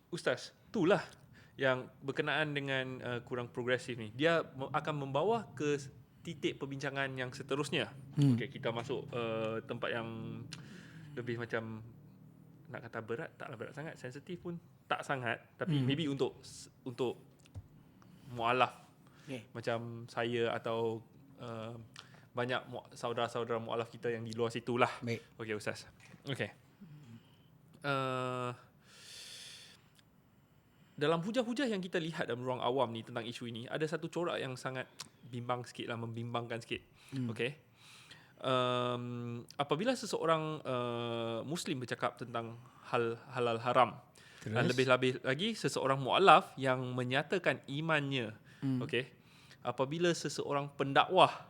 Ustaz, itulah yang berkenaan dengan kurang progresif ni. Dia akan membawa ke titik perbincangan yang seterusnya. Okey, kita masuk tempat yang lebih macam, nak kata berat, taklah berat sangat, sensitif pun tak sangat, tapi maybe untuk mualaf macam saya atau banyak saudara-saudara mualaf kita yang di luar situlah. Baik. Okey Ustaz. Okey. Uh, dalam hujah-hujah yang kita lihat dalam ruang awam ni tentang isu ini, ada satu corak yang sangat bimbang sikit lah, membimbangkan sikit. Okey. Apabila seseorang Muslim bercakap tentang halal haram, dan lebih-lebih lagi seseorang mualaf yang menyatakan imannya, okey, apabila seseorang pendakwah,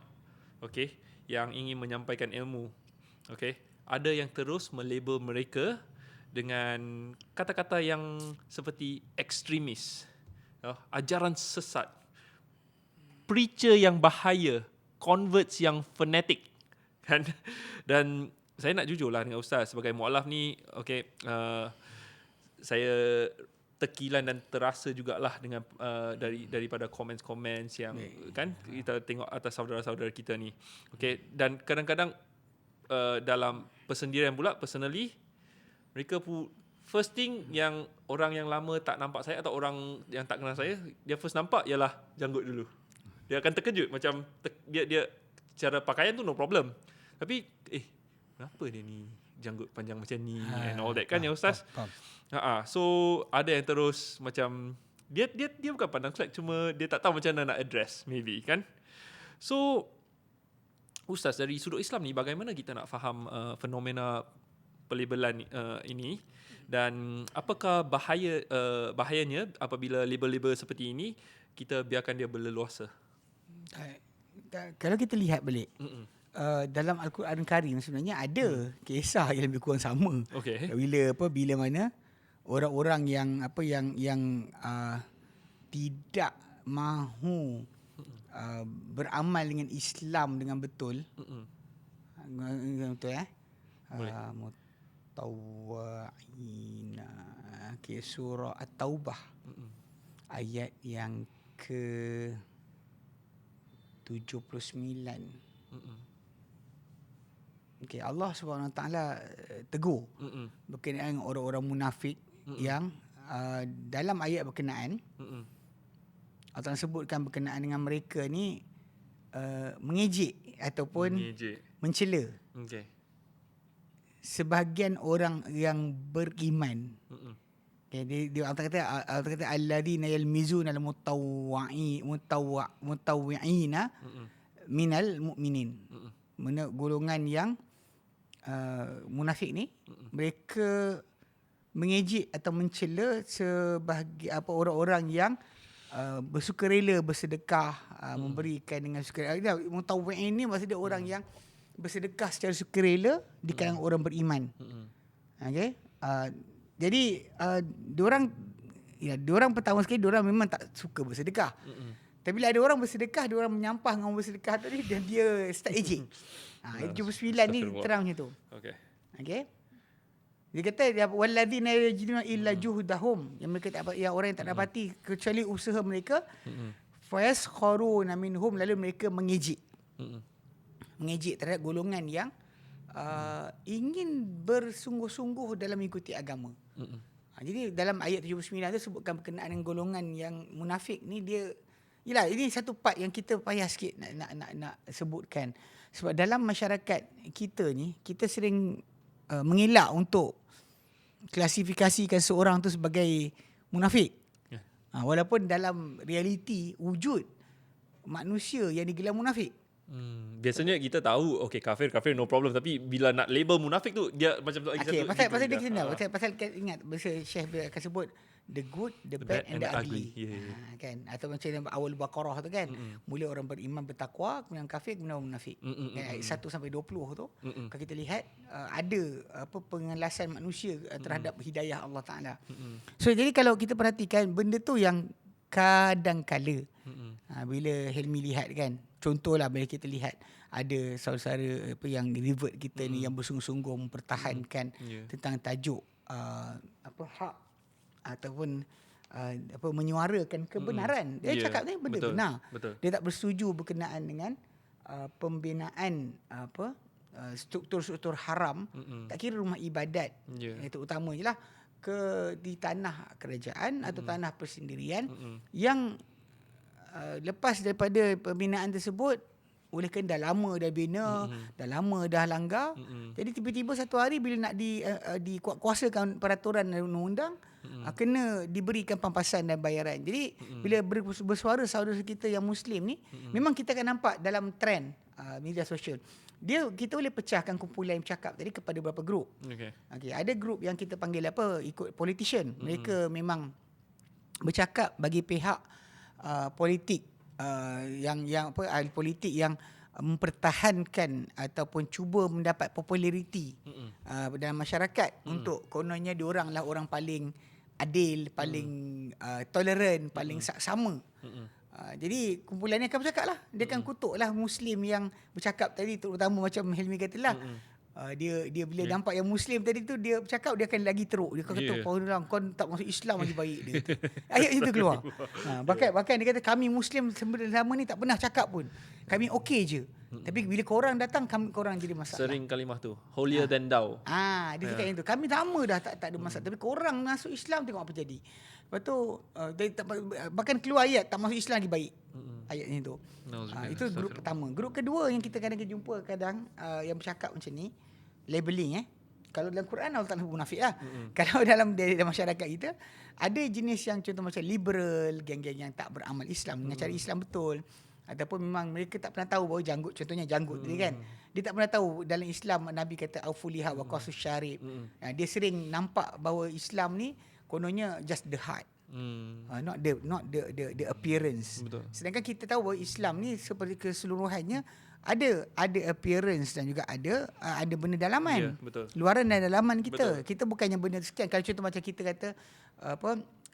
okey, yang ingin menyampaikan ilmu, okey, ada yang terus melabel mereka dengan kata-kata yang seperti ekstremis, ajaran sesat, preacher yang bahaya, converts yang fanatik, kan? Dan saya nak jujurlah dengan Ustaz, sebagai mualaf ni, okey, saya terkilan dan terasa jugalah dengan daripada komen-komen yang kan kita tengok atas saudara-saudara kita ni. Okey, dan kadang-kadang dalam persendirian pula, personally, mereka first thing yang orang yang lama tak nampak saya atau orang yang tak kenal saya, dia first nampak ialah janggut dulu. Dia akan terkejut macam dia cara pakaian tu no problem. Tapi kenapa dia ni janggut panjang macam ni and all that kan ya Ustaz? So ada yang terus macam dia bukan pandang slack, cuma dia tak tahu macam mana nak address maybe kan. So Ustaz, dari sudut Islam ni bagaimana kita nak faham fenomena pelabelan ini, dan apakah bahayanya apabila label-label seperti ini kita biarkan dia berleluasa? Kalau kita lihat balik, dalam Al-Quran Karim sebenarnya ada kisah yang lebih kurang sama. Okay. Bila mana orang-orang yang tidak mahu beramal dengan Islam dengan betul. Betul Mutawwa'ina. Okay, surah At-Taubah. Ayat yang ke 79. Okay, Allah SWT tegur berkenaan dengan orang-orang munafik yang dalam ayat berkenaan Allah sebutkan berkenaan dengan mereka ni mengejek ataupun mencela sebahagian orang yang beriman. Okay, dia Allah kata alladzina yalmizuna al-mutawwi'ina minal mu'minin. Mana golongan yang munafik ni, mereka mengejek atau mencela sebahagian orang-orang yang bersukarela bersedekah, memberikan dengan sukarela. Mutawwi'in ni maksudnya orang yang bersedekah secara sukarela di kalangan orang beriman. Okay? Jadi diorang pertama sekali diorang memang tak suka bersedekah. Tapi bila ada orang bersedekah, diorang menyampah dengan bersedekah tu ni dan dia start ejek. Ayat 79 ni terang macam tu. Okay? Dia kata walladzina yajiduna illa juhdahum, yang mereka tak, yang orang yang tak dapati kecuali usaha mereka, fayaskharuna minhum, lalu mereka mengejek. Mengejek terhadap golongan yang ingin bersungguh-sungguh dalam mengikuti agama. Jadi dalam ayat 79 tu sebutkan berkenaan dengan golongan yang munafik ni, dia yalah, ini satu part yang kita payah sikit nak sebutkan. Sebab dalam masyarakat kita ni, kita sering mengelak untuk klasifikasikan seorang tu sebagai munafik. Walaupun dalam realiti wujud manusia yang digelar munafik. Biasanya kita tahu kafir no problem, tapi bila nak label munafik tu dia macam pasal dia kena pasal ingat bahasa Syekh akan sebut the good, the bad and the ugly. Kan, atau macam dalam awal Baqarah tu kan, mula orang beriman bertakwa, kemudian kafir, kemudian munafik. Ayat 1 sampai 20 tu kalau kita lihat ada pengelasan manusia terhadap hidayah Allah Taala. So jadi kalau kita perhatikan benda tu yang kadang-kala bila Helmi lihat kan, contohlah bila kita lihat ada saudara yang revert kita ni yang bersungguh-sungguh mempertahankan tentang tajuk hak ataupun menyuarakan kebenaran. Dia cakap ni benda betul, benar. Betul. Dia tak bersetuju berkenaan dengan pembinaan struktur-struktur haram, tak kira rumah ibadat, itu utama je lah, di tanah kerajaan atau tanah persendirian yang lepas daripada pembinaan tersebut, oleh kerana dah lama dah bina, dah lama dah langgar, jadi tiba-tiba satu hari bila nak dikuatkuasakan peraturan dan undang-undang, kena diberikan pampasan dan bayaran. Jadi bila bersuara saudara kita yang Muslim ni, memang kita akan nampak dalam trend media sosial, kita boleh pecahkan kumpulan yang bercakap tadi kepada beberapa grup. Okay, ada grup yang kita panggil ikut politician. Mereka memang bercakap bagi pihak politik, ahli politik yang mempertahankan ataupun cuba mendapat populariti dalam masyarakat, untuk kononnya diorang lah orang paling adil, paling toleran, paling sama. Jadi kumpulan ni akan bercakap lah. Dia akan kutuk lah Muslim yang bercakap tadi, terutama macam Helmi kata lah. Dia bila nampak yang Muslim tadi tu, dia bercakap, dia akan lagi teruk. Dia kata, kau tak masuk Islam lagi baik. Dia kata. Ayat itu keluar. Bahkan dia kata, kami Muslim selama ni tak pernah cakap pun. Kami okey je. Tapi bila korang datang, korang jadi masalah. Sering kalimah tu, holier than thou. Dia cakap yang tu. Kami lama dah tak ada masalah. Tapi korang masuk Islam, tengok apa jadi. Lepas tu, bahkan keluar ayat, tak masuk Islam lagi baik. Ayatnya tu. Itu grup pertama. Grup kedua yang kita kadang-kadang jumpa yang bercakap macam ni, labeling. Kalau dalam Quran, Allah tak sebut munafik lah. Kalau dalam masyarakat kita, ada jenis yang contoh macam liberal, geng-geng yang tak beramal Islam, dengan cara Islam betul. Ataupun memang mereka tak pernah tahu bahawa janggut, contohnya janggut tadi kan. Dia tak pernah tahu dalam Islam Nabi kata aufuliha wa qasus syarib. Dia sering nampak bahawa Islam ni kononnya just the heart. Not the appearance. Betul. Sedangkan kita tahu bahawa Islam ni seperti keseluruhannya ada appearance dan juga ada benda dalaman. Betul. Luaran dan dalaman Betul. kita. Kita bukannya benda sekian. Kalau contoh macam kita kata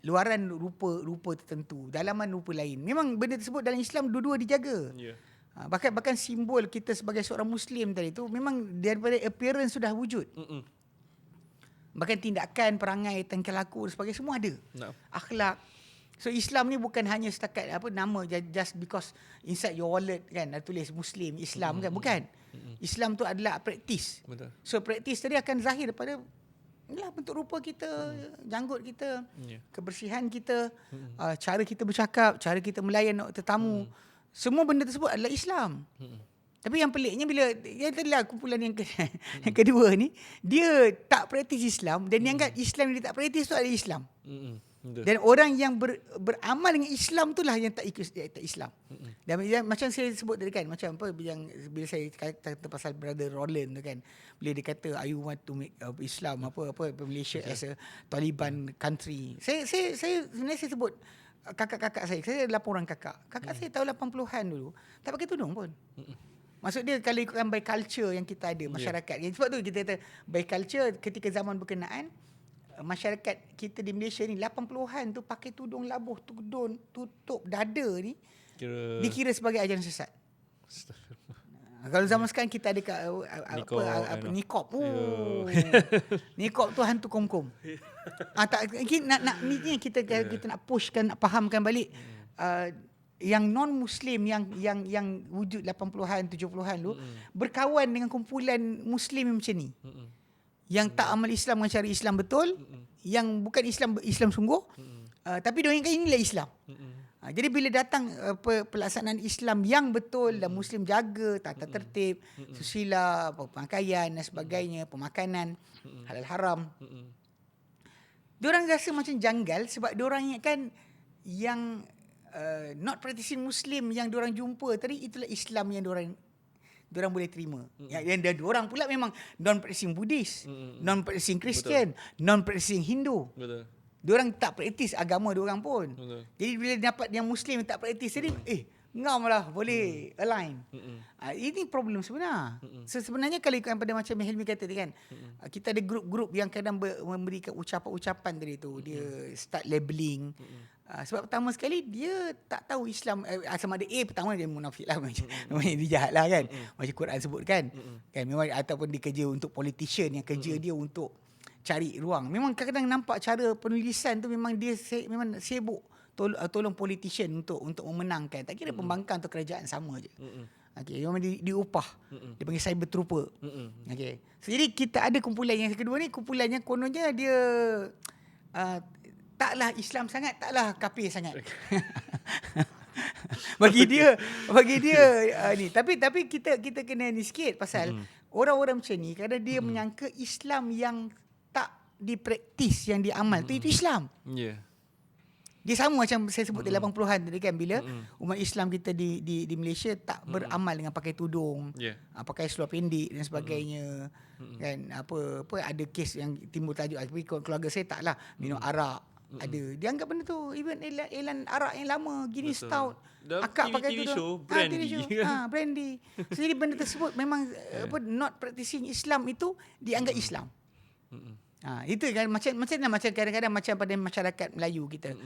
luaran rupa tertentu, dalaman rupa lain. Memang benda tersebut dalam Islam dua-dua dijaga. Bahkan simbol kita sebagai seorang Muslim tadi tu memang daripada appearance sudah wujud. Bahkan tindakan, perangai, tingkah laku dan sebagainya semua ada. Akhlak. So Islam ni bukan hanya setakat nama just because inside your wallet kan ada tulis Muslim, Islam kan, bukan. Islam tu adalah praktis. Betul. So praktis tadi akan zahir daripada bentuk rupa kita, janggut kita, kebersihan kita, cara kita bercakap, cara kita melayan tetamu. Semua benda tersebut adalah Islam. Tapi yang peliknya bila yang tadilah kumpulan yang kedua ni, dia tak praktis Islam dan dia anggap Islam yang dia tak praktis tu adalah Islam. Dan orang yang beramal dengan Islam tu lah yang tak ikut Islam. Dan macam saya sebut tadi kan, macam yang bila saya kata pasal Brother Roland tu kan, bila dia kata I want to make Islam Malaysia as a Taliban country. Saya sebenarnya saya sebut kakak-kakak saya ada 8 orang kakak. Kakak saya tahun 80-an dulu tak pakai tudung pun. Maksud dia kalau ikutkan by culture yang kita ada masyarakat. Sebab tu kita kata by culture ketika zaman berkenaan masyarakat kita di Malaysia ni 80-an tu pakai tudung labuh, tudung tutup dada ni dikira sebagai ajaran sesat. Kalau zaman sekarang kita ada niqab. Niqab tu hantu kom-kom. Kita nak pushkan, nak fahamkan balik yang non-Muslim yang wujud 80-an 70-an dulu berkawan dengan kumpulan Muslim macam ni. Yang tak amal Islam dengan cara Islam betul, yang bukan Islam sungguh, tapi dia ingat inilah Islam. Jadi bila datang pelaksanaan Islam yang betul dan Muslim jaga tata tertib, susila, pakaian dan sebagainya, pemakanan, halal haram, diorang rasa macam janggal sebab diorang ingatkan yang not practicing Muslim yang diorang jumpa tadi itulah Islam yang diorang boleh terima. Yang diorang pula memang non-practicing Buddhis, non-practicing Christian, non-practicing Hindu. Betul. Diorang tak praktis agama diorang pun. Betul. Jadi bila dapat yang Muslim yang tak praktis tadi, ngam lah boleh align. Ini problem sebenar. So, sebenarnya kalau ikutkan pada macam Helmi kata tadi kan, kita ada grup-grup yang kadang memberikan ucapan-ucapan tadi tu. Dia start labeling. Sebab pertama sekali dia tak tahu Islam sama ada pertama dia munafik lah macam dia jahat lah kan. Macam Quran sebut kan. Kan memang ataupun dia kerja untuk politician yang kerja dia untuk cari ruang. Memang kadang-kadang nampak cara penulisan tu memang dia memang sibuk tolong politician untuk memenangkan. Tak kira pembangkang atau kerajaan sama je. Okey, memang diupah. Dia panggil cyber trooper. Okey. So, jadi kita ada kumpulan yang kedua ni, kumpulan yang kononnya dia taklah Islam sangat, taklah kafir sangat. bagi dia ni. Tapi kita kena ni sikit pasal orang-orang macam ni kadang dia menyangka Islam yang tak dipraktis, yang diamal tu itu Islam. Yeah. Dia sama macam saya sebut di 80-an tadi kan, bila umat Islam kita di Malaysia tak beramal dengan pakai tudung, pakai seluar pendek dan sebagainya. Kan apa ada kes yang timbul tajuk, tapi keluarga saya taklah minum arak. Ada dianggap benda tu even elan arak yang lama gini stout, akak pakai tudung, brandy. So, jadi benda tersebut memang not practicing Islam itu dianggap Islam. Itu kan macam kadang-kadang macam pada masyarakat Melayu kita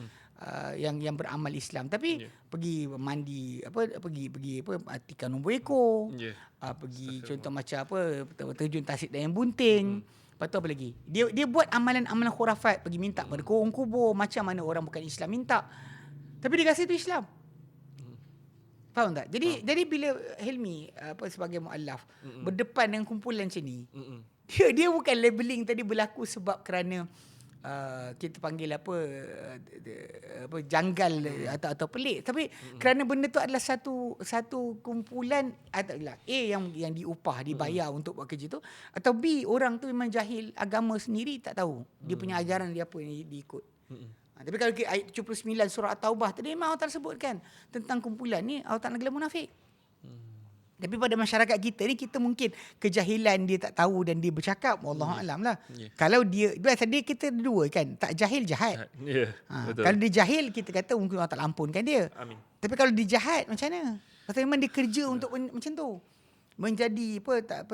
yang beramal Islam tapi pergi mandi pergi tikar nombor ekor, pergi contoh macam terjun tasik dayang bunting. Lepas tu apa lagi? Dia buat amalan-amalan khurafat, pergi minta pada korong kubur, macam mana orang bukan Islam minta. Tapi dia rasa itu Islam. Faham tak? Jadi bila Helmi sebagai muallaf berdepan dengan kumpulan macam ni, dia bukan labeling tadi berlaku sebab kerana kita panggil janggal atau pelik, tapi kerana benda tu adalah satu kumpulan adalah A yang diupah, dibayar untuk buat kerja tu, atau B orang tu memang jahil agama sendiri, tak tahu dia punya ajaran dia apa yang diikut. Tapi kalau ayat 79 surah At-Taubah tadi memang Allah sebutkan tentang kumpulan ni, Allah tak nak gelar munafik. Tapi pada masyarakat kita ni, kita mungkin kejahilan dia tak tahu dan dia bercakap, wallahu alam lah. Kalau dia kita dua kan, tak jahil jahat. Kalau dia jahil, kita kata mungkin Allah tak lampunkan dia. Amin. Tapi kalau dia jahat, macam mana? Pasal memang dia kerja untuk macam tu. Menjadi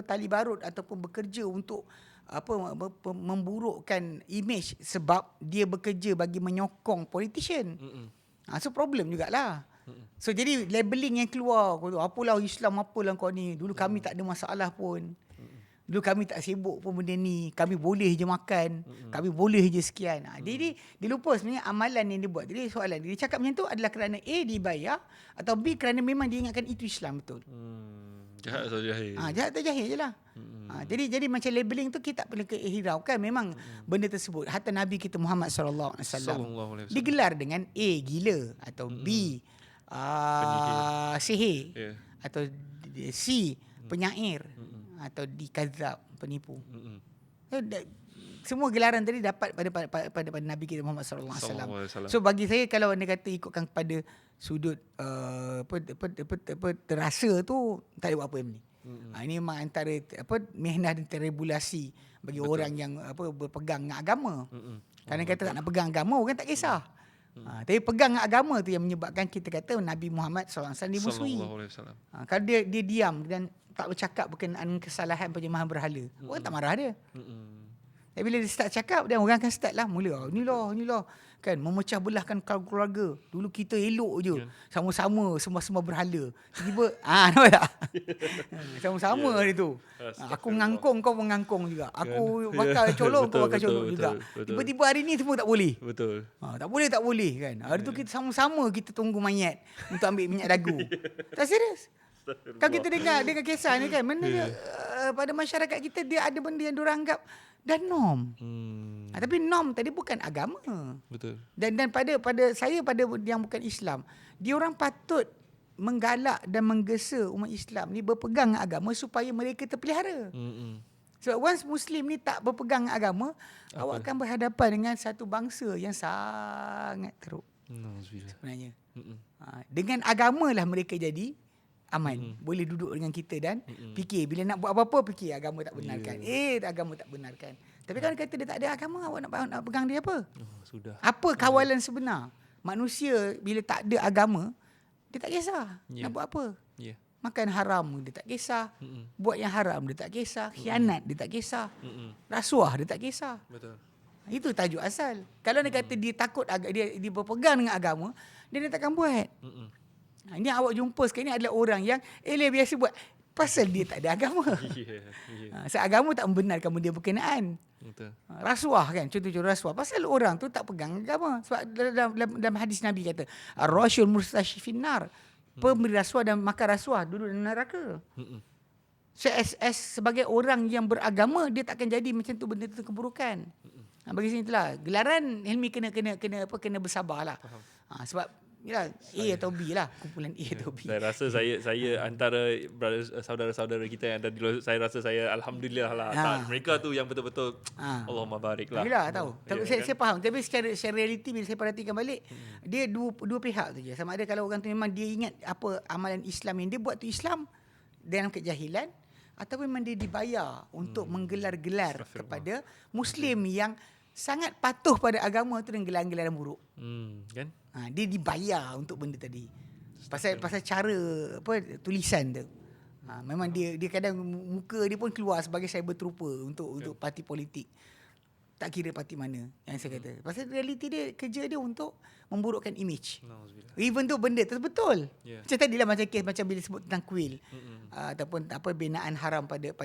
tali barut ataupun bekerja untuk memburukkan image sebab dia bekerja bagi menyokong politician. So problem jugalah. So jadi labeling yang keluar, apalah Islam, apalah kau ni, dulu kami tak ada masalah pun, dulu kami tak sibuk pun benda ni, kami boleh je makan, kami boleh je sekian. Dia lupa sebenarnya amalan yang dia buat. Jadi soalan dia cakap macam tu adalah kerana A dibayar, atau B kerana memang dia ingatkan itu Islam betul. Jahat atau jahil? Jahat atau jahil je lah. Jadi macam labeling tu kita tak perlu hiraukan. Memang benda tersebut hatta Nabi kita Muhammad SAW digelar dengan A gila, atau B sihir, atau C penyair, atau D kadzab, penipu. Semua gelaran tadi dapat pada Nabi kita Muhammad SAW. So bagi saya, kalau anda kata ikutkan pada sudut terasa tu, tak ada buat apa ni. Ini memang antara mihnah dan terebulasi bagi orang yang berpegang dengan agama. Kerana kata tak nak pegang agama, orang tak kisah. Tapi pegang agama tu yang menyebabkan kita kata Nabi Muhammad SAW dimusuhi. Kalau dia diam dan tak bercakap berkenaan kesalahan penyembahan berhala, orang tak marah dia. Tapi bila dia start cakap, dan orang akan start lah mula, inilah kan, memecah belahkan keluarga. Dulu kita elok je, sama-sama semua berhala. Tiba-tiba nampak tak? Sama-sama dia tu. Aku mengangkung, kau mengangkung juga. Aku bakal colong, kau bakal colong juga. Tiba-tiba hari ni semua tak boleh. Betul. Tak boleh kan. Hari tu kita sama-sama kita tunggu mayat untuk ambil minyak dagu. Tak serius. Kalau kita dengar kisah ni kan, benda pada masyarakat kita, dia ada benda yang diorang anggap dah norm. Tapi norm tadi bukan agama. Betul. Dan pada saya, pada yang bukan Islam, dia orang patut menggalak dan menggesa umat Islam ni berpegang dengan agama supaya mereka terpelihara. Sebab once Muslim ni tak berpegang dengan agama, awak akan berhadapan dengan satu bangsa yang sangat teruk. Sebenarnya. Dengan agama lah mereka jadi aman. Boleh duduk dengan kita dan fikir. Bila nak buat apa-apa, fikir agama tak benarkan. Agama tak benarkan. Tapi kalau kata dia tak ada agama, awak nak pegang dia apa? Sudah. Apa kawalan sebenar? Manusia bila tak ada agama, dia tak kisah nak buat apa. Makan haram dia tak kisah. Buat yang haram dia tak kisah. Khianat dia tak kisah. Rasuah dia tak kisah. Betul. Itu tajuk asal. Kalau dia kata dia takut, dia berpegang dengan agama, dia takkan buat. Ini awak jumpa sekarang ni adalah orang yang biasa buat. Pasal dia tak ada agama. Sebab agama tak membenarkan benda berkenaan. Betul. Rasuah kan, contoh rasuah. Pasal orang tu tak pegang agama. Sebab dalam hadis Nabi kata, ar-rasyul murtashi finnar. Pemberi rasuah dan makan rasuah duduk dalam neraka. So sebagai orang yang beragama, dia tak akan jadi macam tu, benda tu keburukan. Bagi sini itulah gelaran Hilmi kena bersabarlah. Sebab yalah, A atau B lah, kumpulan A atau B. Saya rasa saya antara saudara-saudara kita yang ada di luar, saya rasa saya alhamdulillah lah. Mereka tu yang betul-betul Allahumma barik lah. Yalah, tahu. Saya faham. Tapi secara realiti bila saya perhatikan balik, dia dua pihak tu je. Sama ada kalau orang tu memang dia ingat apa amalan Islam yang dia buat tu Islam dalam kejahilan, atau memang dia dibayar untuk menggelar-gelar kepada Muslim yang sangat patuh pada agama tu dengan gelaran-gelaran buruk. Kan? Dia dibayar untuk benda tadi. Pasal cara tulisan tu. Memang dia kadang muka dia pun keluar sebagai cyber trooper untuk parti politik. Tak kira parti mana yang saya kata. Pasal realiti dia, kerja dia untuk memburukkan image. Even tu benda tu betul. Macam tadi lah, macam kes macam bila sebut tentang kuil. Ataupun binaan haram pada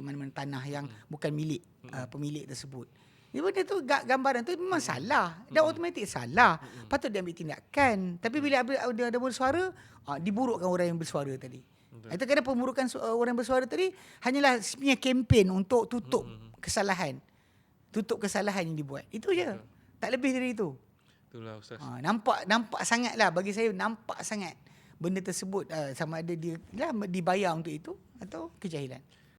mana-mana tanah yang bukan milik pemilik tersebut. Benda tu gambaran tu memang salah. Dah automatik salah. Patut dia ambil tindakan. Tapi bila ada bersuara, diburukkan orang yang bersuara tadi. Itu kerana pemburukan orang yang bersuara tadi hanyalah sebenarnya kempen untuk tutup kesalahan. Tutup kesalahan yang dibuat. Itu je. Tak lebih dari itu. Itulah Ustaz. Nampak sangat lah. Bagi saya nampak sangat benda tersebut sama ada dia dibayar untuk itu atau kejahilan.